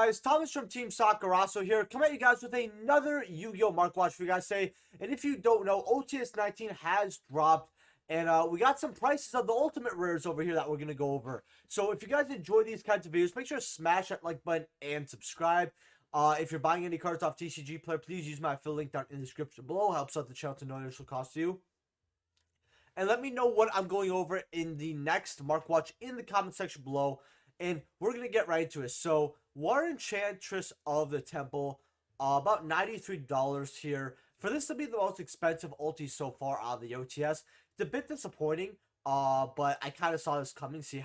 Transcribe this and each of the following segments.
guys? Thomas from Team Sakuraso here, coming at you guys with another Yu-Gi-Oh! Mark Watch for you guys today. And if you don't know, OTS 19 has dropped, and we got some prices of the ultimate rares over here that we're going to go over. So if you guys enjoy these kinds of videos, make sure to smash that like button and subscribe. If you're buying any cards off TCG Player, please use my affiliate link down in the description below. Helps out the channel to no initial cost to you. And let me know what I'm going over in the next Mark Watch in the comment section below. And we're going to get right into it. So, War Enchantress of the Temple, about $93 here. For this to be the most expensive ulti so far out of the OTS, it's a bit disappointing. But I kind of saw this coming, seeing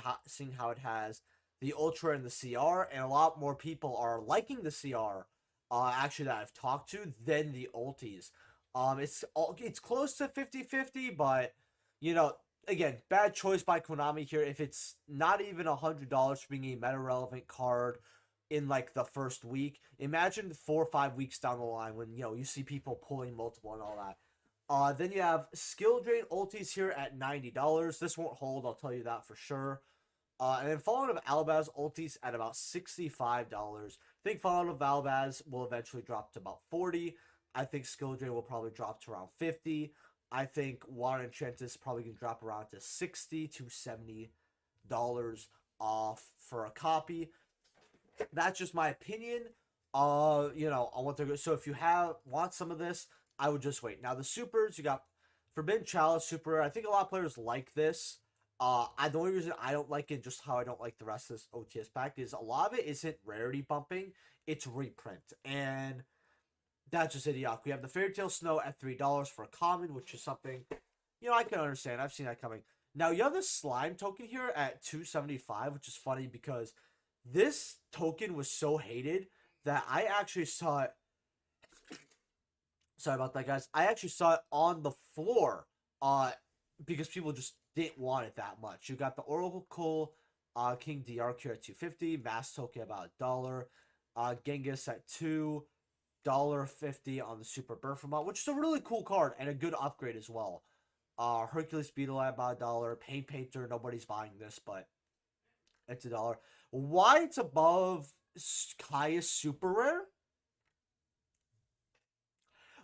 how it has the Ultra and the CR. And a lot more people are liking the CR, actually, that I've talked to, than the ultis. It's close to 50-50, but, you know, again, bad choice by Konami here. If it's not even $100 for being a meta-relevant card in, like, the first week, imagine 4 or 5 weeks down the line when, you know, you see people pulling multiple and all that. Then you have Skill Drain ultis here at $90. This won't hold, I'll tell you that for sure. And then Fallen of Albaz ultis at about $65. I think Fallen of Albaz will eventually drop to about $40. I think Skill Drain will probably drop to around $50. I think Water Enchantress is probably going to drop around to $60 to $70 off for a copy. That's just my opinion. You know, on what they're good. So if you want some of this, I would just wait. Now the supers, you got Forbidden Chalice super. I think a lot of players like this. The only reason I don't like it, just how I don't like the rest of this OTS pack, is a lot of it isn't rarity bumping. It's reprint. And that's just idiotic. We have the Fairy Tale Snow at $3 for a common, which is something, you know, I can understand. I've seen that coming. Now, you have this slime token here at $275, which is funny because this token was so hated that I actually saw it. Sorry about that, guys. I actually saw it on the floor because people just didn't want it that much. You got the Oracle King DRQ at $250, Mass Token about $1, Genghis at $2. $1.50 on the Super Berfamot, which is a really cool card and a good upgrade as well. Hercules Beetle at about $1. Paint Painter, nobody's buying this, but it's $1. Why it's above Kaya's Super Rare?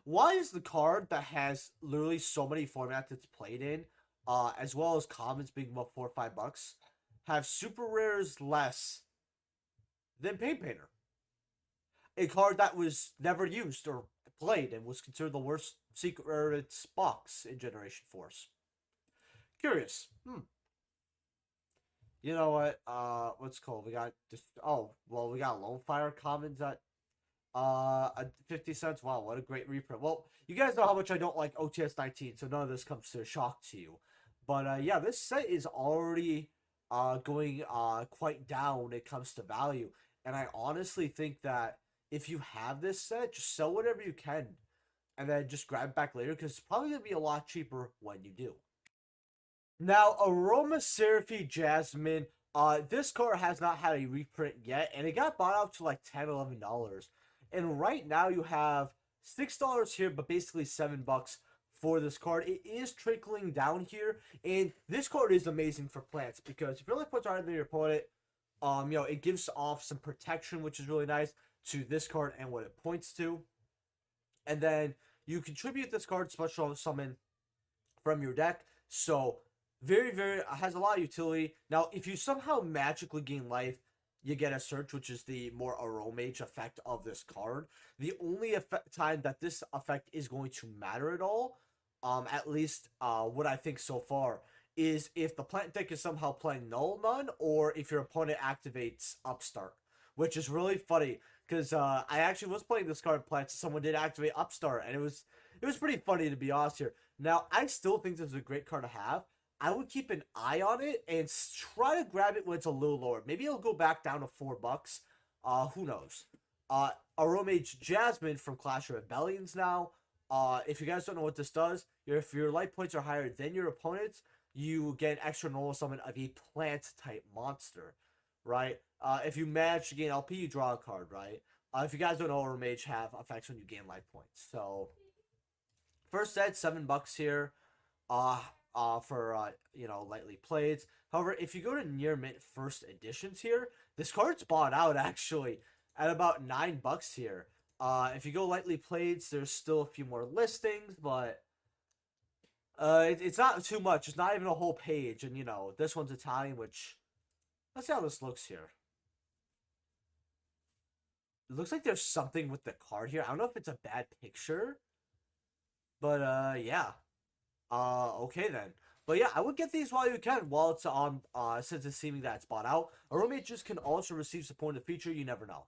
Why is the card that has literally so many formats it's played in, as well as commons being about $4 or $5, have super rares less than Paint Painter? A card that was never used or played and was considered the worst secret rare box in Generation Force. Curious. You know what? What's called? We got just we got Lone Fire commons at 50 cents. Wow, what a great reprint. Well, you guys know how much I don't like OTS 19, so none of this comes to a shock to you. But yeah, this set is already going quite down when it comes to value, and I honestly think that if you have this set, just sell whatever you can and then just grab it back later because it's probably going to be a lot cheaper when you do. Now, Aromaseraphy Jasmine, this card has not had a reprint yet, and it got bought out to like $10, $11. And right now you have $6 here, but basically $7 for this card. It is trickling down here, and this card is amazing for plants because if your life points are higher than your opponent, you know, it gives off some protection, which is really nice to this card and what it points to. And then you contribute this card special summon from your deck. So very, very has a lot of utility. Now, if you somehow magically gain life, you get a search, which is the more Aromaseraphy effect of this card. The only time that this effect is going to matter at all, at least what I think so far, is if the plant deck is somehow playing Null None, or if your opponent activates Upstart, which is really funny. Because I actually was playing this card in plants, someone did activate Upstart, and it was pretty funny, to be honest here. Now, I still think this is a great card to have. I would keep an eye on it and try to grab it when it's a little lower. Maybe it'll go back down to $4. Who knows? Aromaseraphy Jasmine from Clash of Rebellions now. If you guys don't know what this does, if your life points are higher than your opponent's, you get an extra normal summon of a plant-type monster, right? If you manage to gain LP, you draw a card, right? If you guys don't know, Mage have effects when you gain life points. So, first set, $7 here. For you know, lightly played. However, if you go to near mint first editions here, this card's bought out actually. at about $9 here. If you go lightly played, there's still a few more listings, but it's not too much. It's not even a whole page, and you know this one's Italian, which let's see how this looks here. It looks like there's something with the card here. I don't know if it's a bad picture, but yeah. Okay then. But yeah, I would get these while you can, while it's on, since it's seeming that it's bought out. Aromaseraphy can also receive support in the future, you never know.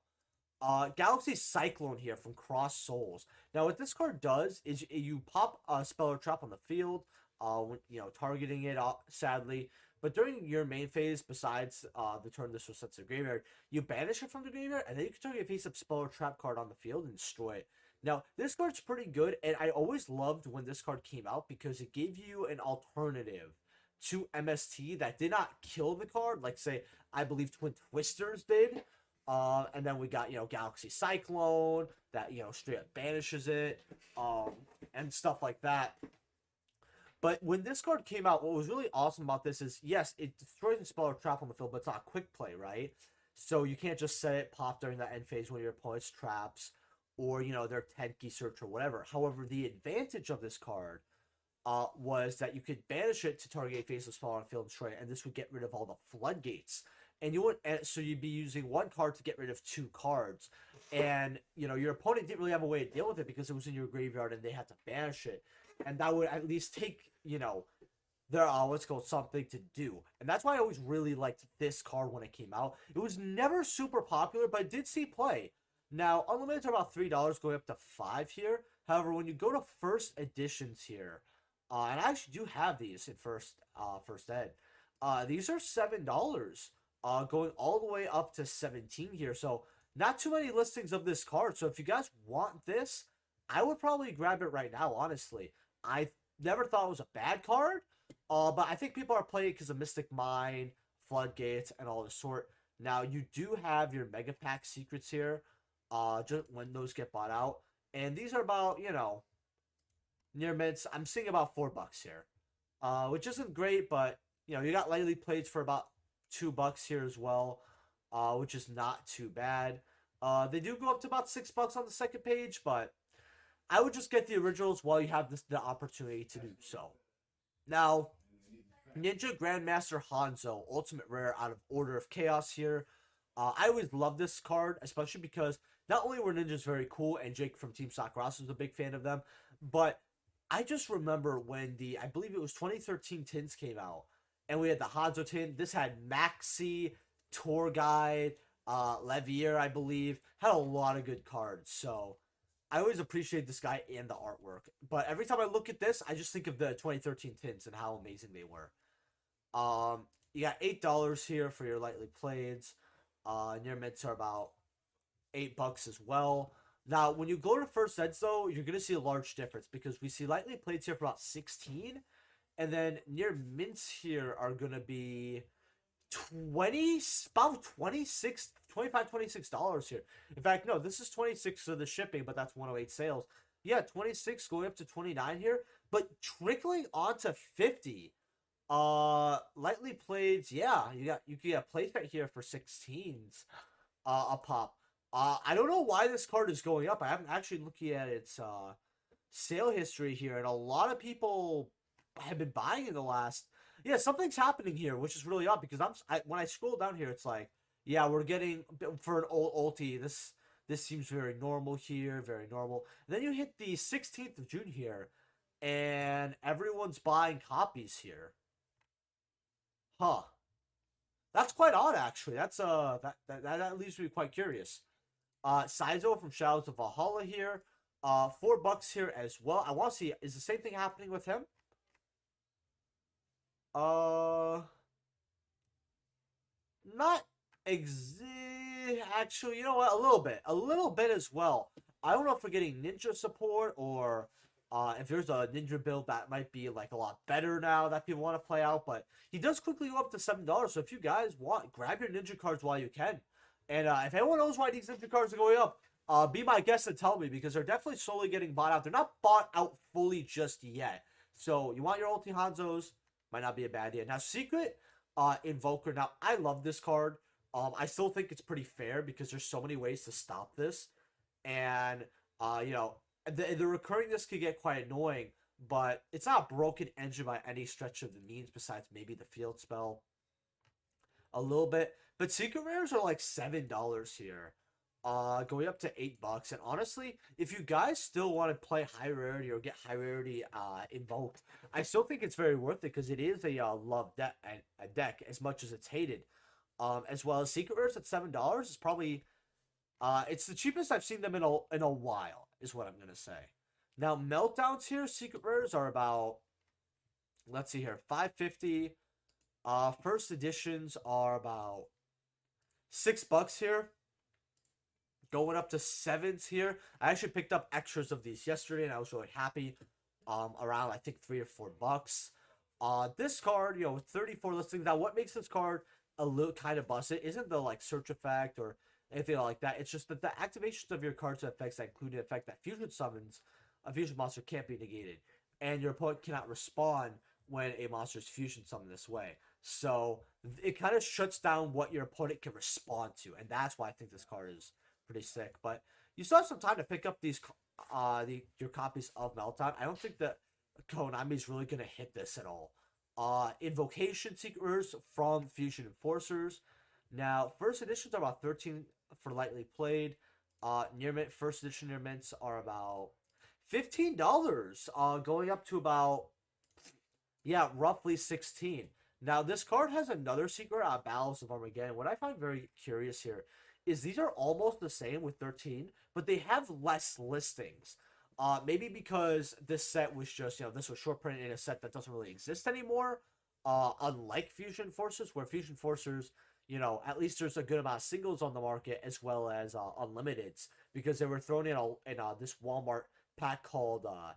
Galaxy Cyclone here from Cross Souls. Now, what this card does is you pop a spell or trap on the field, when, you know, targeting it, sadly. But during your main phase, besides the turn this was sent to the graveyard, you banish it from the graveyard, and then you can target a face-up spell or trap card on the field and destroy it. Now, this card's pretty good, and I always loved when this card came out because it gave you an alternative to MST that did not kill the card, like, say, I believe Twin Twisters did. And then we got, you know, Galaxy Cyclone that, you know, straight up banishes it, and stuff like that. But when this card came out, what was really awesome about this is, yes, it destroys the spell or trap on the field, but it's not a quick play, right? So you can't just set it, pop during that end phase when your opponent's traps, or, you know, their Tenki search or whatever. However, the advantage of this card was that you could banish it to target a faceless spell on the field and destroy it, and this would get rid of all the floodgates. And you would, so you'd be using one card to get rid of two cards, and you know your opponent didn't really have a way to deal with it because it was in your graveyard and they had to banish it, and that would at least take, you know, their what's called something to do. And that's why I always really liked this card when it came out. It was never super popular, but it did see play. Now unlimited are about $3, going up to $5 here. However, when you go to first editions here, and I actually do have these in first ed, these are $7. Going all the way up to 17 here. So not too many listings of this card. So if you guys want this, I would probably grab it right now, honestly. I never thought it was a bad card, but I think people are playing it because of Mystic Mine, Floodgates, and all the sort. Now, you do have your Mega Pack secrets here, just when those get bought out. And these are about, you know, near mints. I'm seeing about $4 here, which isn't great, but, you know, you got lightly played for about $2 here as well, which is not too bad. They do go up to about $6 on the second page, but I would just get the originals while you have the opportunity to do so. Now, Ninja Grandmaster Hanzo, Ultimate Rare out of Order of Chaos here. I always love this card, especially because not only were ninjas very cool, and Jake from Team Sakurasu was a big fan of them, but I just remember when I believe it was 2013 tins came out, and we had the Hanzo tin. This had Maxi, Tour Guide, Levier, I believe. Had a lot of good cards. So I always appreciate this guy and the artwork. But every time I look at this, I just think of the 2013 tins and how amazing they were. You got $8 here for your lightly playeds. Near mints are about $8 as well. Now, when you go to first eds, though, you're going to see a large difference because we see lightly playeds here for about 16. And then near mints here are going to be about $26 here. In fact, no, this is 26 for the shipping, but that's 108 sales. Yeah, 26 going up to 29 here, but trickling on to 50. Lightly played, yeah, you can get playset here for 16s a pop. I don't know why this card is going up. I haven't actually looking at its sale history here, and a lot of people have been buying in the last. Yeah, something's happening here, which is really odd because when I scroll down here, it's like, yeah, we're getting for an old ulti. This seems very normal here, very normal. And then you hit the 16th of June here, and everyone's buying copies here. Huh. That's quite odd, actually. That's that leaves me quite curious. Saizo from Shadows of Valhalla here. $4 here as well. I want to see, is the same thing happening with him? Not actually, you know what? A little bit as well. I don't know if we're getting ninja support or if there's a ninja build that might be like a lot better now that people want to play out, but he does quickly go up to $7. So if you guys want, grab your ninja cards while you can. And if anyone knows why these ninja cards are going up, be my guest and tell me, because they're definitely slowly getting bought out. They're not bought out fully just yet. So you want your ulti Hanzos, might not be a bad idea. Now, Secret Invoker. Now, I love this card. I still think it's pretty fair because there's so many ways to stop this, and you know, the recurringness could get quite annoying, but it's not a broken engine by any stretch of the means. Besides maybe the field spell a little bit, but secret rares are like $7 here, going up to $8. And honestly, if you guys still want to play high rarity or get high rarity invoked, I still think it's very worth it because it is a loved deck as much as it's hated. As well as secret rares at $7 is probably it's the cheapest I've seen them in a while, is what I'm gonna say. Now meltdowns here, secret rares are about, let's see here, 550. First editions are about $6 here, going up to sevens here. I actually picked up extras of these yesterday, and I was really happy. Around I think $3 or $4. This card, you know, with 34 listings. Now, what makes this card a little kind of busted isn't the like search effect or anything like that. It's just that the activations of your cards and effects that include the effect that fusion summons a fusion monster can't be negated, and your opponent cannot respond when a monster is fusion summoned this way. So it kind of shuts down what your opponent can respond to, and that's why I think this card is pretty sick. But you still have some time to pick up these your copies of Meltdown. I don't think that Konami's really gonna hit this at all. Invocation Seekers from Fusion Enforcers. Now, first editions are about 13 for lightly played. Near mint first edition near mints are about $15. Going up to about, yeah, roughly 16. Now, this card has another secret, Battles of Armageddon. What I find very curious here is these are almost the same with 13, but they have less listings. Maybe because this set was just, you know, this was short printed in a set that doesn't really exist anymore. Unlike Fusion Forces, where Fusion Forcers, you know, at least there's a good amount of singles on the market as well as unlimiteds, because they were thrown in this Walmart pack called the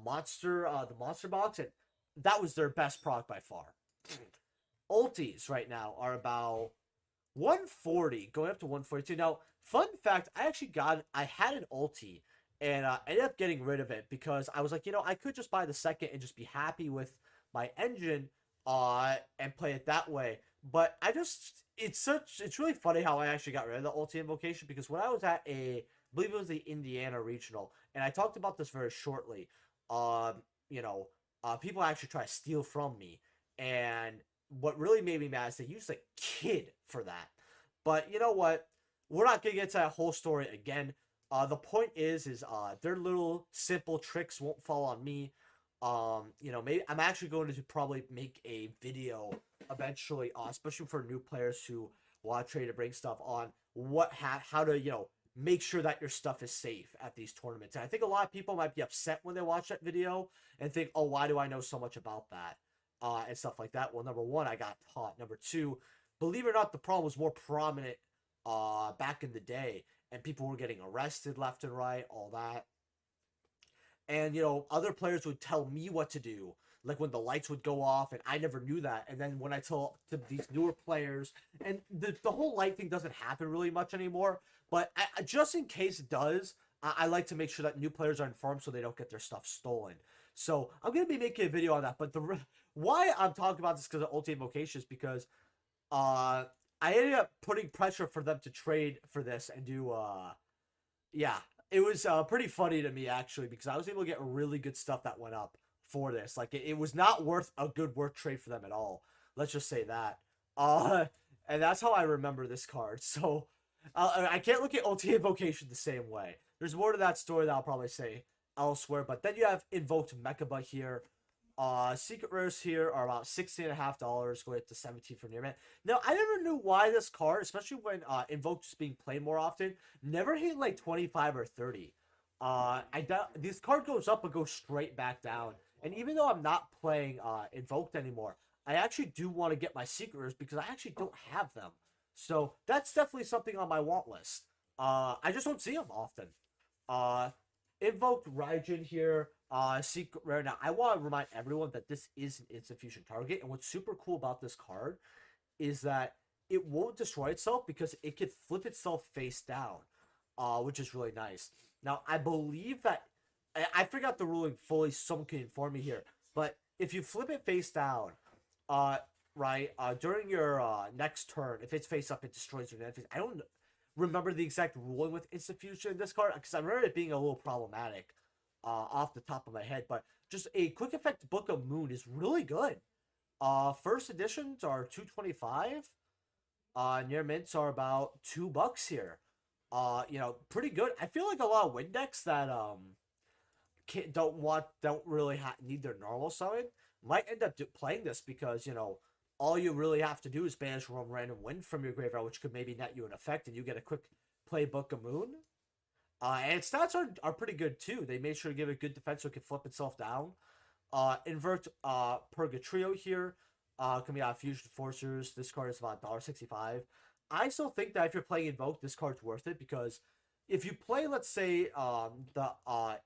Monster Box, and that was their best product by far. Ultis right now are about 140, going up to 142. Now, fun fact, I had an ulti, and I ended up getting rid of it because I was like, you know, I could just buy the second and just be happy with my engine and play it that way. But it's really funny how I actually got rid of the ulti invocation, because when I was at I believe it was the Indiana Regional, and I talked about this very shortly, you know, people actually try to steal from me, and what really made me mad is they used a kid for that. But you know what? We're not going to get to that whole story again. The point is their little simple tricks won't fall on me. You know, maybe I'm actually going to probably make a video eventually, especially for new players who want to try to bring stuff on, how to, you know, make sure that your stuff is safe at these tournaments. And I think a lot of people might be upset when they watch that video and think, oh, why do I know so much about that? And stuff like that. Well, number one, I got taught. Number two, believe it or not, the problem was more prominent back in the day, and people were getting arrested left and right, all that. And, you know, other players would tell me what to do, like when the lights would go off, and I never knew that. And then when I tell to these newer players, and the whole light thing doesn't happen really much anymore, but just in case it does, I like to make sure that new players are informed so they don't get their stuff stolen. So I'm going to be making a video on that. But why I'm talking about this because of Ulti Invocation is because I ended up putting pressure for them to trade for this and do, yeah, it was pretty funny to me, actually, because I was able to get really good stuff that went up for this. Like, it was not worth a good work trade for them at all. Let's just say that. And that's how I remember this card. So I can't look at Ulti Invocation the same way. There's more to that story that I'll probably say elsewhere. But then you have Invoked Mechaba here. Secret rares here are about $16.50, going up to 17 for near mint. Now, I never knew why this card, especially when Invoked is being played more often, never hit like 25 or 30. This card goes up and goes straight back down. And even though I'm not playing Invoked anymore, I actually do want to get my secret rares because I actually don't have them. So that's definitely something on my want list. I just don't see them often. Invoked Raijin here. Secret rare. Now, I want to remind everyone that this is an instant fusion target, and what's super cool about this card is that it won't destroy itself because it could flip itself face down, which is really nice. Now, I believe that I forgot the ruling fully. Someone can inform me here, but if you flip it face down, right? During your next turn, if it's face up, it destroys your net. I don't remember the exact ruling with instant fusion in this card because I remember it being a little problematic off the top of my head. But just a quick effect Book of Moon is really good. First editions are $2.25. Near mints are about $2 here. You know, pretty good. I feel like a lot of win decks that don't really need their normal summon might end up playing this because, you know, all you really have to do is banish one random wind from your graveyard, which could maybe net you an effect, and you get a quick play Book of Moon. And stats are pretty good too. They made sure to give it good defense so it can flip itself down. Invoked Purgatrio here. Coming out of Fusion Forcers. This card is about $1.65. I still think that if you're playing Invoke, this card's worth it because if you play, let's say,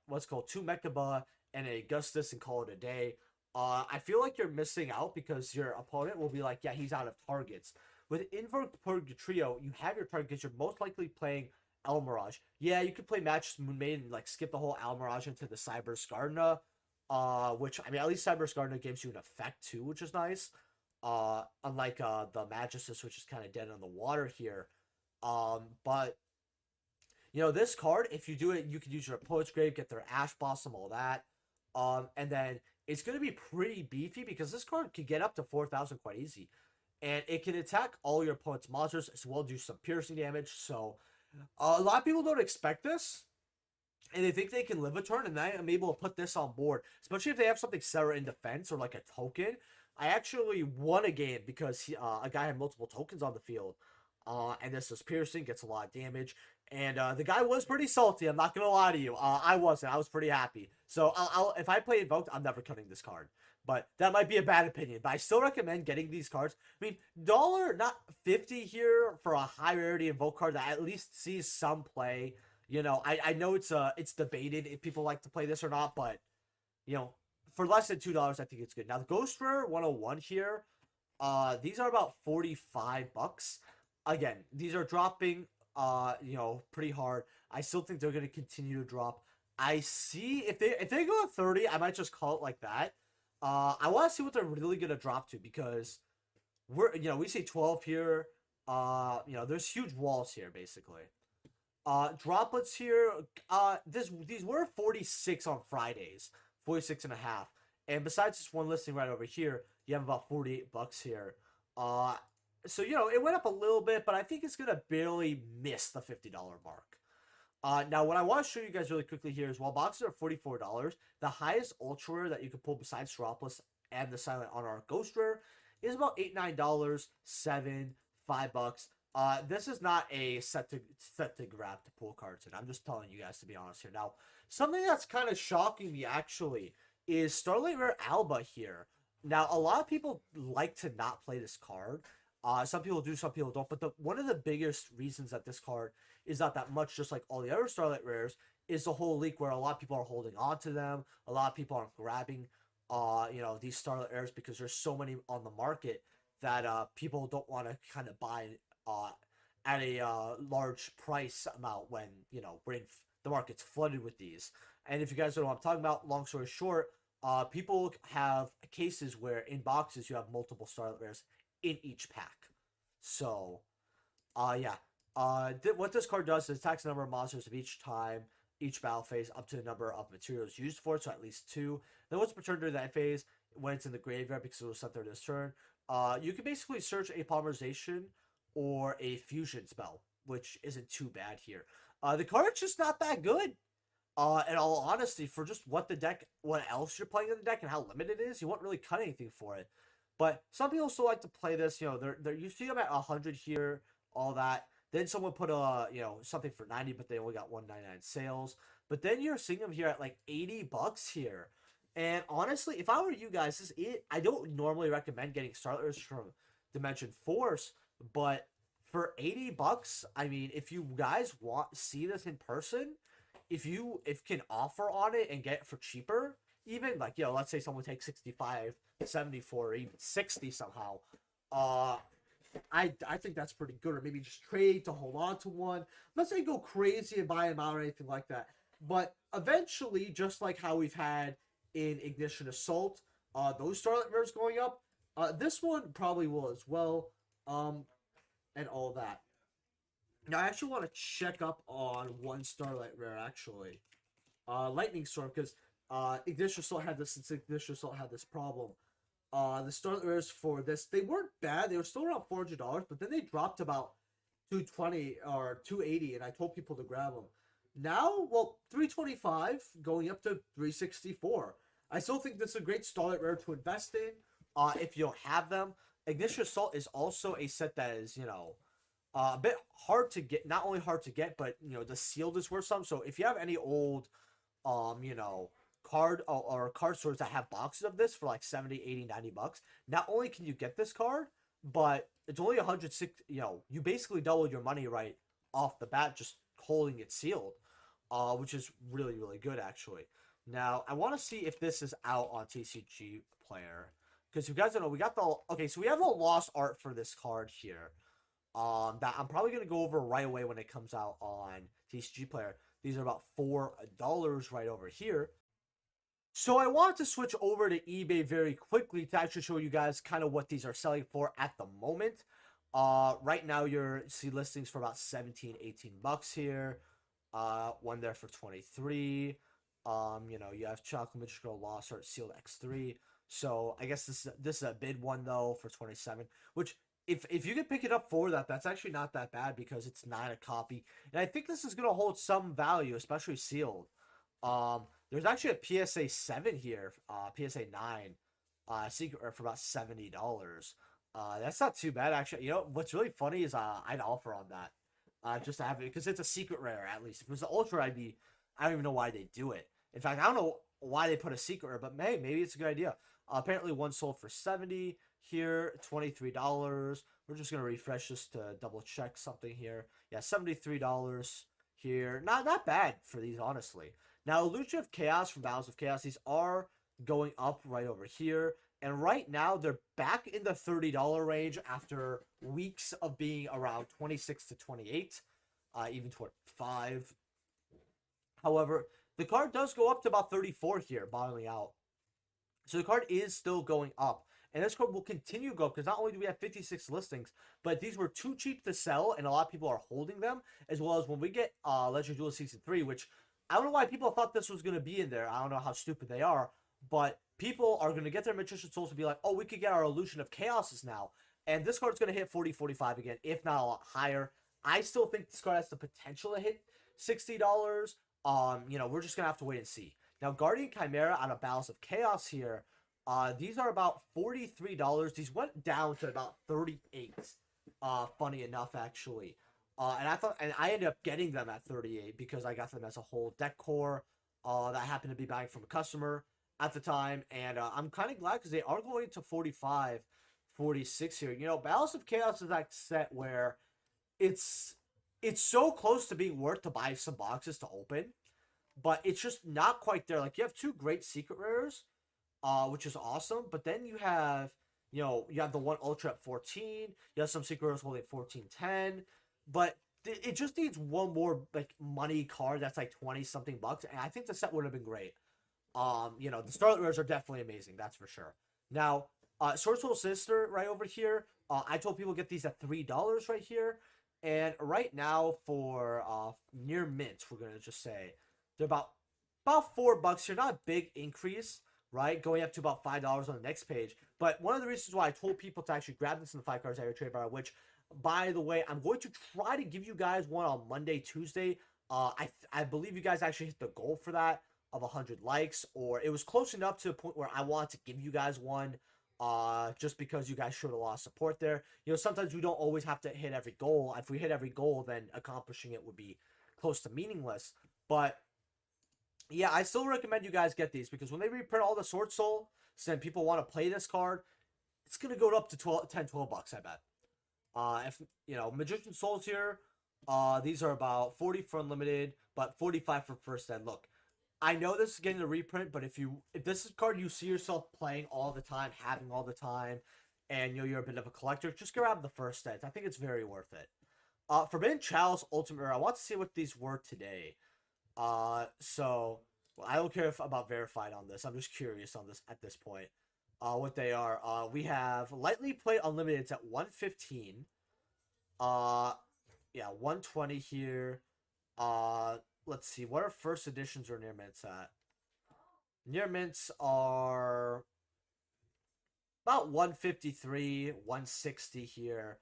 what's called 2 Mechaba and a Augustus and call it a day, I feel like you're missing out because your opponent will be like, yeah, he's out of targets. With Invoked Purgatrio, you have your targets. You're most likely playing El Mirage. Yeah, you could play Match Moonmaid and like skip the whole El Mirage into the Cyber Skarna, which, I mean, at least Cyber Skarna gives you an effect too, which is nice. Unlike the Magistus, which is kind of dead on the water here. But you know, this card, if you do it, you can use your opponent's grave, get their Ash Blossom, all that. And then it's going to be pretty beefy because this card can get up to 4,000 quite easy. And it can attack all your opponent's monsters as well, do some piercing damage. So a lot of people don't expect this. And they think they can live a turn, and I am able to put this on board. Especially if they have something Sarah in defense or like a token. I actually won a game because a guy had multiple tokens on the field. And this is piercing, gets a lot of damage. And the guy was pretty salty, I'm not going to lie to you. I wasn't. I was pretty happy. So if I play Invoked, I'm never cutting this card. But that might be a bad opinion. But I still recommend getting these cards. I mean, $1.50 here for a high rarity Invoke card that at least sees some play. You know, I know it's debated if people like to play this or not. But, you know, for less than $2, I think it's good. Now, the Ghost Rare 101 here, these are about $45. Again, these are dropping, you know, pretty hard. I still think they're going to continue to drop. I see if they go to 30, I might just call it like that. I want to see what they're really going to drop to because we say 12 here. You know, there's huge walls here basically. Droplets here. These were 46 on Fridays, 46 and a half. And besides this one listing right over here, you have about $48 here. So, you know, it went up a little bit, but I think it's going to barely miss the $50 mark. Now, what I want to show you guys really quickly here is while boxes are $44, the highest ultra rare that you can pull besides Dropless and the Silent on our Ghost Rare is about $8, $9, $7, $5. This is not a set to grab to pull cards in. I'm just telling you guys to be honest here. Now, something that's kind of shocking me actually is Starlight Rare Alba here. Now, a lot of people like to not play this card. Some people do, some people don't. But one of the biggest reasons that this card is not that much, just like all the other Starlight Rares, is the whole leak where a lot of people are holding on to them. A lot of people aren't grabbing, you know, these Starlight Rares because there's so many on the market that people don't want to kind of buy at a large price amount when, you know, the market's flooded with these. And if you guys don't know what I'm talking about, long story short, people have cases where in boxes you have multiple Starlight Rares in each pack. So, yeah. What this card does is attacks the number of monsters of each battle phase up to the number of materials used for it, so at least 2. Then once per turn during that phase, when it's in the graveyard, because it was sent there this turn, you can basically search a polymerization or a fusion spell, which isn't too bad here. The card's just not that good. In all honesty, for just what else you're playing in the deck and how limited it is, you won't really cut anything for it. But some people still like to play this. You know, you see them at 100 here, all that. Then someone put something for 90, but they only got 199 sales. But then you're seeing them here at like $80 here. And honestly, if I were you guys, I don't normally recommend getting Starlighters from Dimension Force, but for $80, I mean, if you guys see this in person, if can offer on it and get it for cheaper, even like, you know, let's say someone takes 65, 74, or even 60 somehow, I think that's pretty good. Or maybe just trade to hold on to one. I'm not saying go crazy and buy them out or anything like that, but eventually, just like how we've had in Ignition Assault, those Starlight Rares going up, This one probably will as well. Um, and all that. Now I actually want to check up on one Starlight rare actually. Lightning Storm, because Ignition Assault had this since Ignition Assault had this problem. The Starlight rares for this, they weren't bad. They were still around $400, but then they dropped about 220 or 280, and I told people to grab them. Now, well, 325 going up to 364. I still think this is a great Starlight rare to invest in. If you don't have them, Ignition Assault is also a set that is, a bit hard to get. Not only hard to get, but the sealed is worth some. So if you have any old, card or card stores that have boxes of this for like 70, 80, 90 bucks, not only can you get this card, but it's only 160. You basically double your money right off the bat just holding it sealed, which is really really good actually. Now I want to see if this is out on TCG Player, because you guys don't know, we got the okay. So we have the lost art for this card here. That I'm probably gonna go over right away when it comes out on TCG Player. These are about $4 right over here. So I wanted to switch over to eBay very quickly to actually show you guys kind of what these are selling for at the moment. Right now you're see listings for about 17, 18 bucks here. One there for 23. You have Chocolate Mythical Lost Art Sealed X3. So I guess this is a bid one though for 27, which if you can pick it up for that, that's actually not that bad because it's not a copy. And I think this is gonna hold some value, especially sealed. There's actually a PSA 7 here, PSA 9, secret for about $70. That's not too bad actually. What's really funny is I'd offer on that. Just to have it because it's a secret rare at least. If it was the ultra, I don't even know why they do it. In fact, I don't know why they put a secret rare, but maybe it's a good idea. Apparently one sold for 70 here, $23. We're just gonna refresh this to double check something here. Yeah, $73 here. Not bad for these, honestly. Now, Illusion of Chaos from Battles of Chaos, these are going up right over here. And right now, they're back in the $30 range after weeks of being around 26 to 28, even 25. However, the card does go up to about 34 here, bottoming out. So the card is still going up. And this card will continue to go up because not only do we have 56 listings, but these were too cheap to sell, and a lot of people are holding them, as well as when we get Legend Duel Season 3, which I don't know why people thought this was going to be in there. I don't know how stupid they are, but people are going to get their Magician Souls to be like, oh, we could get our Illusion of Chaoses now. And this card's going to hit 40, 45 again, if not a lot higher. I still think this card has the potential to hit $60. We're just going to have to wait and see. Now, Guardian Chimera out of Battles of Chaos here, these are about $43. These went down to about 38. Funny enough, actually. And I ended up getting them at 38 because I got them as a whole deck core that I happened to be buying from a customer at the time. And I'm kind of glad because they are going to 45, 46 here. Battles of Chaos is that set where it's so close to being worth to buy some boxes to open, but it's just not quite there. Like, you have two great secret rares, which is awesome, but then you have you have the one ultra at 14. You have some secret rares holding 1410, but it just needs one more like money card that's like 20 something bucks, and I think the set would have been great. The Starlight rares are definitely amazing, that's for sure. Now, Sword Soul Sister right over here, I told people get these at $3 right here. And right now for near mint, we're gonna just say they're about $4 here. Not a big increase, right? Going up to about $5 on the next page. But one of the reasons why I told people to actually grab this in the 5 cards area trade bar, which, by the way, I'm going to try to give you guys one on Monday, Tuesday. I believe you guys actually hit the goal for that of 100 likes, or it was close enough to the point where I wanted to give you guys one. Just because you guys showed a lot of support there. Sometimes we don't always have to hit every goal. If we hit every goal, then accomplishing it would be close to meaningless. But yeah, I still recommend you guys get these because when they reprint all the Sword Soul, then people want to play this card, it's gonna go up to 10, 12 bucks, I bet. If Magician Souls here, these are about 40 for unlimited, but 45 for first ed. Look, I know this is getting a reprint, but if this is a card you see yourself playing all the time, having all the time, and you're a bit of a collector, just grab the first set. I think it's very worth it. Forbidden Chalice Ultimate Rare. I want to see what these were today. Well, I don't care about verified on this. I'm just curious on this at this point. what they are. We have lightly played unlimited at 115. Uh, yeah, 120 here. Uh, let's see. What are first editions or near mints at? Near mints are about 153, 160 here.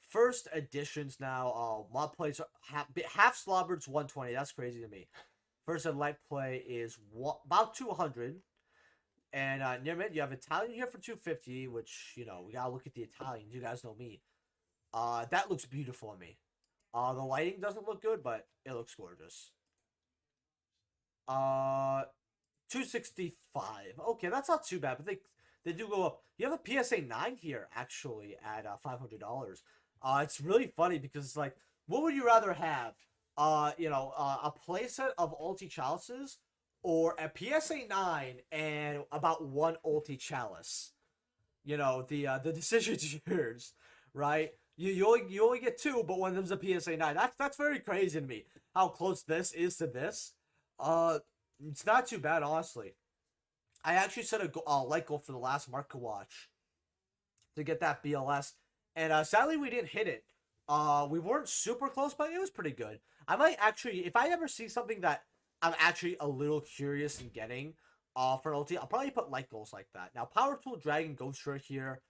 First editions now. Mod plays are half slobber's 120. That's crazy to me. First and light play is about 200. And near mid, you have Italian here for 250, which, you know, we gotta look at the Italians. You guys know me. That looks beautiful on me. The lighting doesn't look good, but it looks gorgeous. Uh, 265. Okay, that's not too bad, but they do go up. You have a PSA 9 here, actually, at $500. It's really funny because it's like, what would you rather have? A playset of ulti chalices or a PSA 9 and about one ulti chalice? You know, the decision's yours, right? You only get two, but one of them's a PSA 9. That's very crazy to me. How close this is to this. Uh, it's not too bad, honestly. I actually set a light goal for the last market watch to get that BLS, and sadly we didn't hit it. We weren't super close, but it was pretty good. I might actually, if I ever see something that I'm actually a little curious in getting, for an ulti, I'll probably put light goals like that. Now, Power Tool, Dragon, Ghost Shirt here.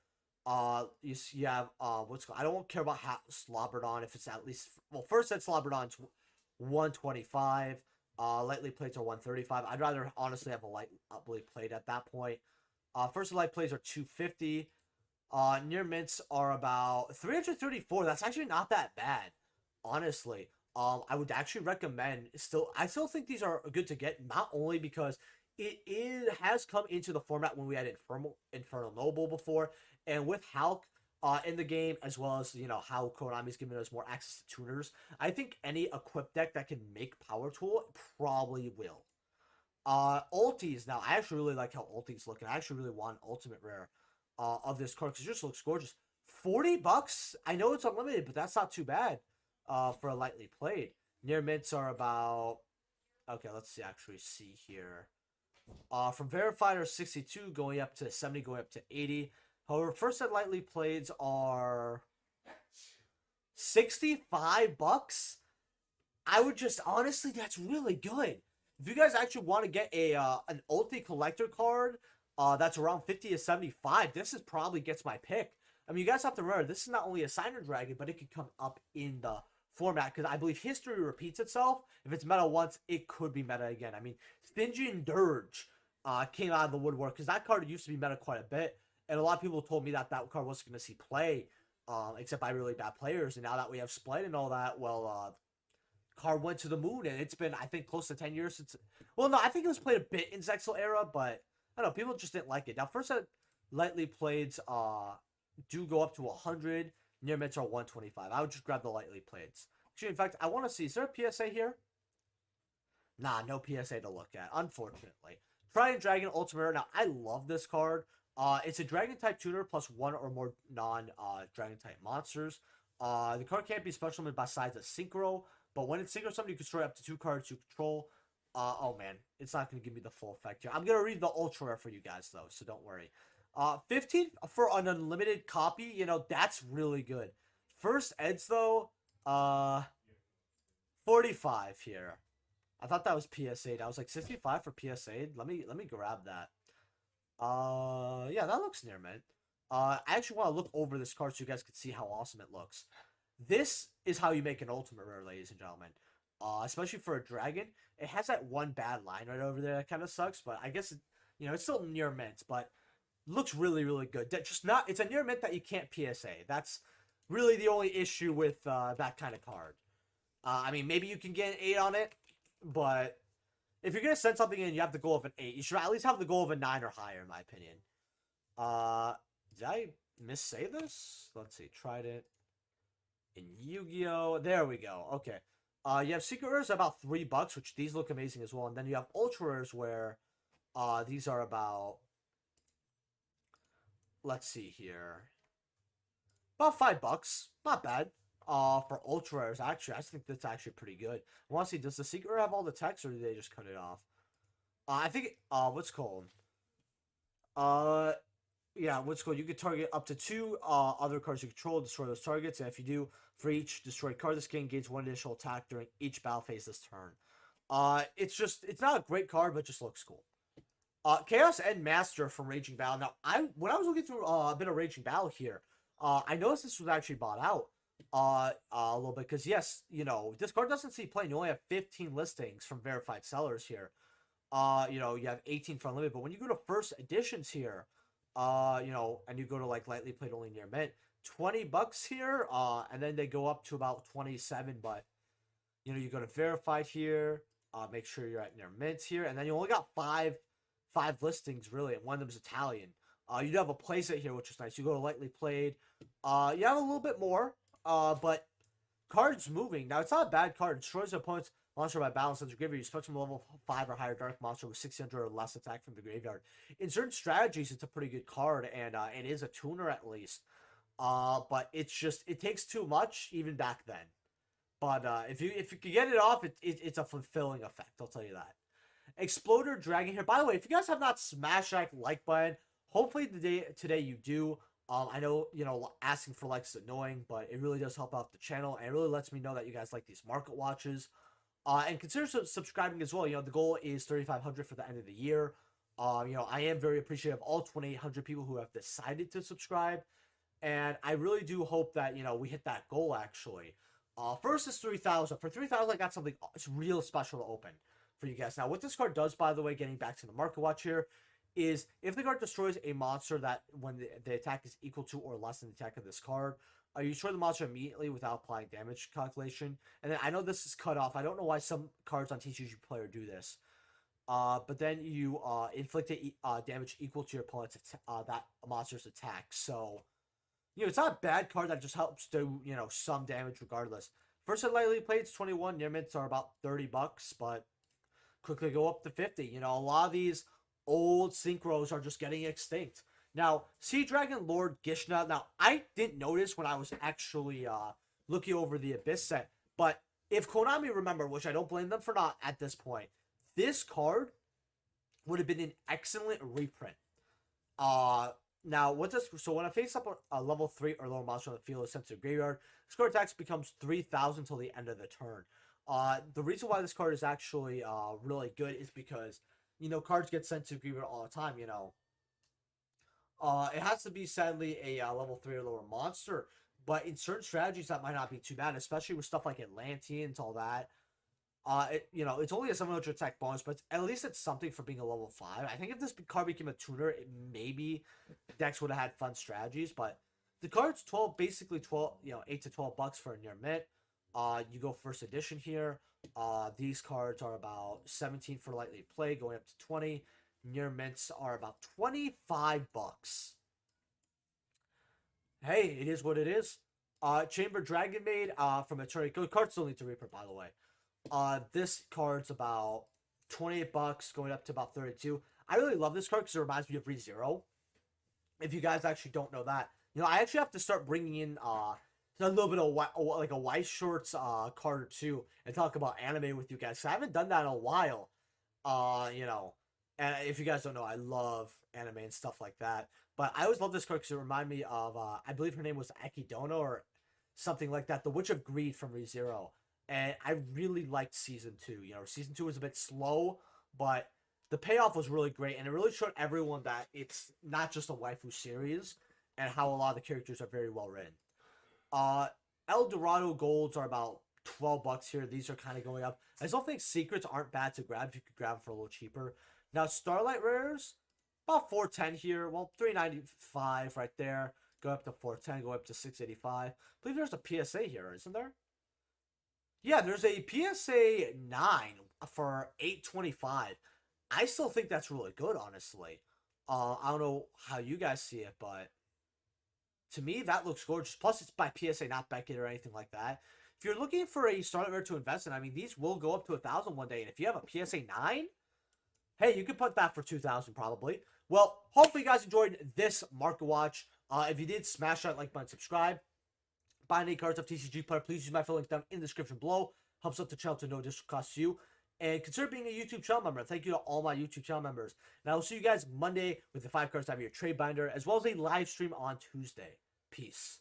You have what's called. I don't care about slobbered on if it's at least, well, first set slobbered on 125. Lightly plates are 135. I'd rather honestly have a lightly plate at that point. First light plates are 250. Near mints are about 334. That's actually not that bad, honestly. I would actually recommend I still think these are good to get, not only because it has come into the format when we had Infernal Noble before, and with Hulk in the game, as well as, you know, how Konami's giving us more access to tuners. I think any equip deck that can make Power Tool probably will. Ultis now. I actually really like how Ultis look, and I actually really want Ultimate Rare of this card because it just looks gorgeous. $40. I know it's unlimited, but that's not too bad for a lightly played. Near mints are about, okay, let's see here. From verified are 62 going up to 70, going up to 80. However, first set lightly plays are $65. I would just, honestly, that's really good. If you guys actually want to get an ulti collector card that's around 50 to 75, this is probably gets my pick. I mean, you guys have to remember, this is not only a Signer Dragon, but it could come up in the format because I believe history repeats itself. If it's meta once, it could be meta again. I mean, Stygian Dirge came out of the woodwork because that card used to be meta quite a bit, and a lot of people told me that that card wasn't going to see play, except by really bad players. And now that we have Split and all that, well, card went to the moon, and it's been, I think, close to 10 years since. Well, no, I think it was played a bit in Zexal era, but I don't know, people just didn't like it. Now, first set lightly playeds do go up to 100. Near mints are 125. I would just grab the lightly playeds. Actually, in fact, I want to see, is there a PSA here? Nah, no PSA to look at, unfortunately. Trident Dragon Ultimate. Now, I love this card. It's a Dragon type tuner plus one or more non Dragon type monsters. The card can't be special summoned besides a synchro, but when it's synchro summoned, you can destroy up to 2 cards you control. Oh man, it's not going to give me the full effect here. I'm going to read the ultra rare for you guys though, so don't worry. 15 for an unlimited copy, you know, that's really good. First eds though, 45 here. I thought that was PSA. I was like 65 for PSA. Let me grab that. Yeah, that looks near mint. I actually want to look over this card so you guys can see how awesome it looks. This is how you make an ultimate rare, ladies and gentlemen. Especially for a dragon. It has that one bad line right over there that kind of sucks, but I guess, it's still near mint, but looks really, really good. It's a near mint that you can't PSA. That's really the only issue with that kind of card. I mean, maybe you can get an 8 on it, but if you're going to send something in, you have the goal of an 8. You should at least have the goal of a 9 or higher, in my opinion. Did I missay this? Let's see. Tried it. In Yu-Gi-Oh! There we go. Okay. You have Secret Rares about $3, which these look amazing as well. And then you have Ultra Rares where these are about, let's see here, about $5. Not bad. For Ultra Rares, actually, I think that's actually pretty good. I want to see, does the Secret Rare have all the text, or do they just cut it off? I think, what's it called? Yeah, what's cool? You can target up to 2 other cards you control, destroy those targets, and if you do, for each destroyed card this game gains 1 additional attack during each battle phase this turn. It's not a great card, but it just looks cool. Chaos End Master from Raging Battle. Now, when I was looking through a bit of Raging Battle here, I noticed this was actually bought out a little bit because yes, you know, this card doesn't see play. You only have 15 listings from verified sellers here. You know, you have 18 for unlimited, but when you go to first editions here, you know, and you go to like lightly played only near mint, $20 here, and then they go up to about 27, but you know, you go to verified here, make sure you're at near mint here, and then you only got five listings really, and one of them is Italian. You do have a playset here, which is nice. You go to lightly played. You have a little bit more, but cards moving. Now, it's not a bad card. It destroys the opponent's monster by balance of the graveyard. You spec some level 5 or higher dark monster with 600 or less attack from the graveyard. In certain strategies, it's a pretty good card, and it is a tuner at least. But it's just, it takes too much even back then. But if you can get it off, it's a fulfilling effect. I'll tell you that. Exploder Dragon here. By the way, if you guys have not smashed that like button, hopefully today you do. I know, you know, asking for likes is annoying, but it really does help out the channel, and it really lets me know that you guys like these market watches. And consider subscribing as well. You know, the goal is 3,500 for the end of the year. You know, I am very appreciative of all 2,800 people who have decided to subscribe, and I really do hope that, you know, we hit that goal actually. First is 3,000. For 3,000, I got something real special to open for you guys. Now, what this card does, by the way, getting back to the market watch here, is if the card destroys a monster that when the attack is equal to or less than the attack of this card, you destroy the monster immediately without applying damage calculation. And then I know this is cut off. I don't know why some cards on TCG Player do this. But then you inflict damage equal to your opponent's that monster's attack. So, you know, it's not a bad card that just helps do, you know, some damage regardless. First at lightly played, it's 21. Near mints are about $30, but quickly go up to 50. You know, a lot of these old synchros are just getting extinct. Now, Sea Dragon Lord Gishna. Now, I didn't notice when I was actually looking over the Abyss set, but if Konami remember, which I don't blame them for not at this point, this card would have been an excellent reprint. Now, what this, so when I face up a level 3 or lower monster on the field is sent to the graveyard, score attacks becomes 3,000 till the end of the turn. The reason why this card is actually really good is because, you know, cards get sent to the graveyard all the time, you know. It has to be, sadly, a level 3 or lower monster, but in certain strategies that might not be too bad, especially with stuff like Atlanteans, all that. You know, it's only a 700 attack bonus, but at least it's something for being a level 5. I think if this card became a tuner, maybe decks would have had fun strategies, but the card's 12, basically 12, you know, 8 to $12 for a near mint. You go first edition here. These cards are about 17 for lightly play, going up to 20. Near mints are about $25. Hey, it is what it is. Chamber Dragonmaid from Eternity. Good card, still need to reprint, by the way. This card's about $28, going up to about 32. I really love this card because it reminds me of ReZero. If you guys actually don't know that, you know, I actually have to start bringing in a little bit of like a White Shorts card or two and talk about anime with you guys. I haven't done that in a while. You know, and if you guys don't know, I love anime and stuff like that. But I always love this card because it reminded me of I believe her name was Akidono or something like that, the Witch of Greed from ReZero. And I really liked Season 2. You know, Season 2 was a bit slow, but the payoff was really great. And it really showed everyone that it's not just a waifu series and how a lot of the characters are very well written. El Dorado Golds are about $12 here. These are kind of going up. I still think Secrets aren't bad to grab if you could grab them for a little cheaper. Now, Starlight Rares, about $4.10 here. Well, $3.95 right there. Go up to $4.10, go up to $6.85. I believe there's a PSA here, isn't there? Yeah, there's a PSA 9 for $8.25. I still think that's really good, honestly. I don't know how you guys see it, but to me, that looks gorgeous. Plus, it's by PSA, not Beckett or anything like that. If you're looking for a Starlight Rare to invest in, I mean, these will go up to 1,000 one day. And if you have a PSA 9, hey, you could put that for 2,000 probably. Well, hopefully you guys enjoyed this market watch. If you did, smash that like button, subscribe. Buy any cards of TCG Player, please use my affiliate link down in the description below. Helps out the channel to no additional cost to you. And consider being a YouTube channel member. Thank you to all my YouTube channel members. And I will see you guys Monday with the 5 cards to have your trade binder, as well as a live stream on Tuesday. Peace.